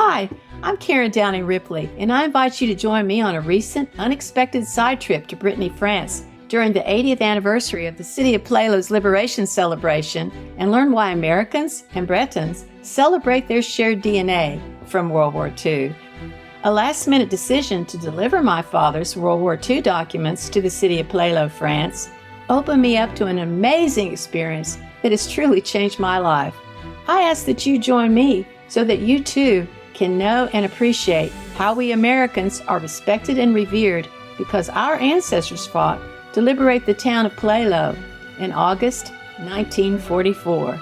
Hi, I'm Karen Downing Ripley, and I invite you to join me on a recent, unexpected side trip to Brittany, France during the 80th anniversary of the city of Plélo's liberation celebration and learn why Americans and Bretons celebrate their shared DNA from World War II. A last-minute decision to deliver my father's World War II documents to the city of Plélo, France, opened me up to an amazing experience that has truly changed my life. I ask that you join me so that you too can know and appreciate how we Americans are respected and revered because our ancestors fought to liberate the town of Plélo in August 1944.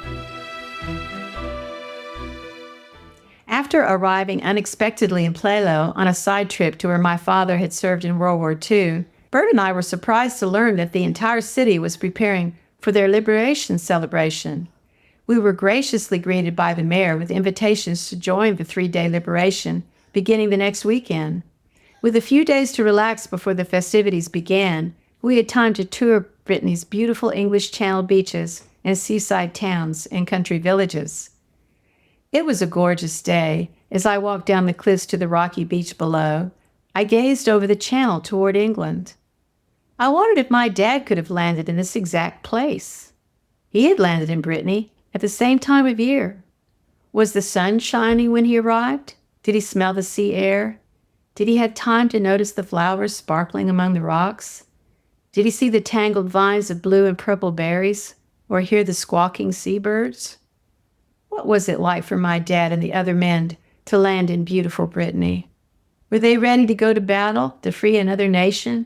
After arriving unexpectedly in Plélo on a side trip to where my father had served in World War II, Burt and I were surprised to learn that the entire city was preparing for their liberation celebration. We were graciously greeted by the mayor with invitations to join the 3-day liberation beginning the next weekend. With a few days to relax before the festivities began, we had time to tour Brittany's beautiful English Channel beaches and seaside towns and country villages. It was a gorgeous day. As I walked down the cliffs to the rocky beach below, I gazed over the channel toward England. I wondered if my dad could have landed in this exact place. He had landed in Brittany at the same time of year. Was the sun shining when he arrived? Did he smell the sea air? Did he have time to notice the flowers sparkling among the rocks? Did he see the tangled vines of blue and purple berries or hear the squawking seabirds? What was it like for my dad and the other men to land in beautiful Brittany? Were they ready to go to battle to free another nation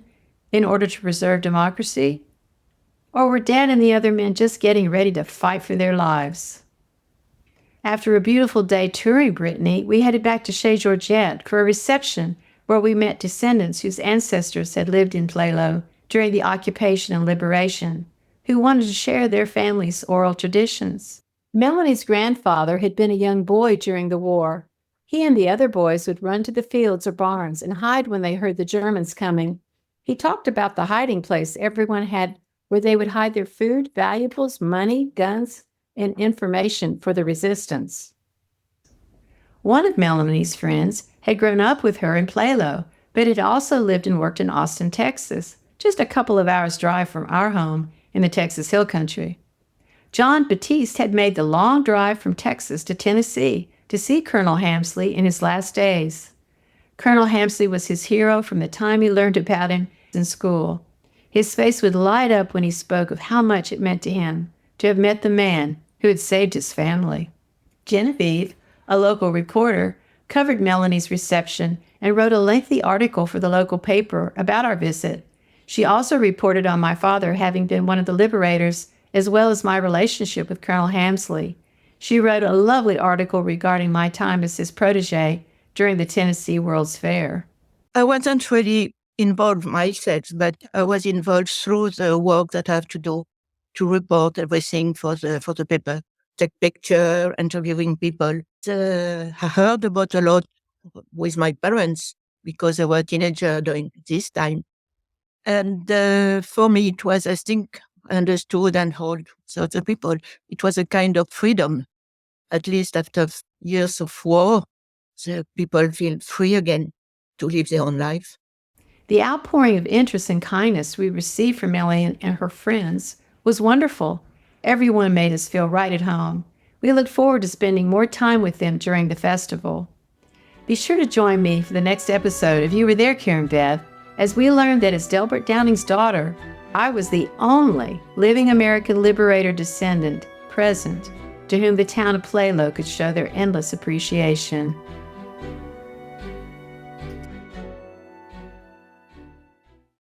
in order to preserve democracy? Or were Dad and the other men just getting ready to fight for their lives? After a beautiful day touring Brittany, we headed back to Chez Georgette for a reception where we met descendants whose ancestors had lived in Plélo during the occupation and liberation, who wanted to share their family's oral traditions. Melanie's grandfather had been a young boy during the war. He and the other boys would run to the fields or barns and hide when they heard the Germans coming. He talked about the hiding place everyone had where they would hide their food, valuables, money, guns, and information for the resistance. One of Melanie's friends had grown up with her in Plélo, but had also lived and worked in Austin, Texas, just a couple of hours' drive from our home in the Texas Hill Country. John Batiste had made the long drive from Texas to Tennessee to see Colonel Hamsley in his last days. Colonel Hamsley was his hero from the time he learned about him in school. His face would light up when he spoke of how much it meant to him to have met the man who had saved his family. Genevieve, a local reporter, covered Melanie's reception and wrote a lengthy article for the local paper about our visit. She also reported on my father having been one of the liberators, as well as my relationship with Colonel Hamsley. She wrote a lovely article regarding my time as his protege during the Tennessee World's Fair. I wasn't really involved myself, but I was involved through the work that I have to do to report everything for the paper, take picture, interviewing people. I heard about a lot with my parents because they were teenagers during this time. And for me, it was, I think, understood and heard. So the people, it was a kind of freedom. At least after years of war, the people feel free again to live their own life. The outpouring of interest and kindness we received from Melanie and her friends was wonderful. Everyone made us feel right at home. We look forward to spending more time with them during the festival. Be sure to join me for the next episode of You Were There, Karen Beth, as we learn that as Delbert Downing's daughter, I was the only living American liberator descendant present to whom the town of Plélo could show their endless appreciation.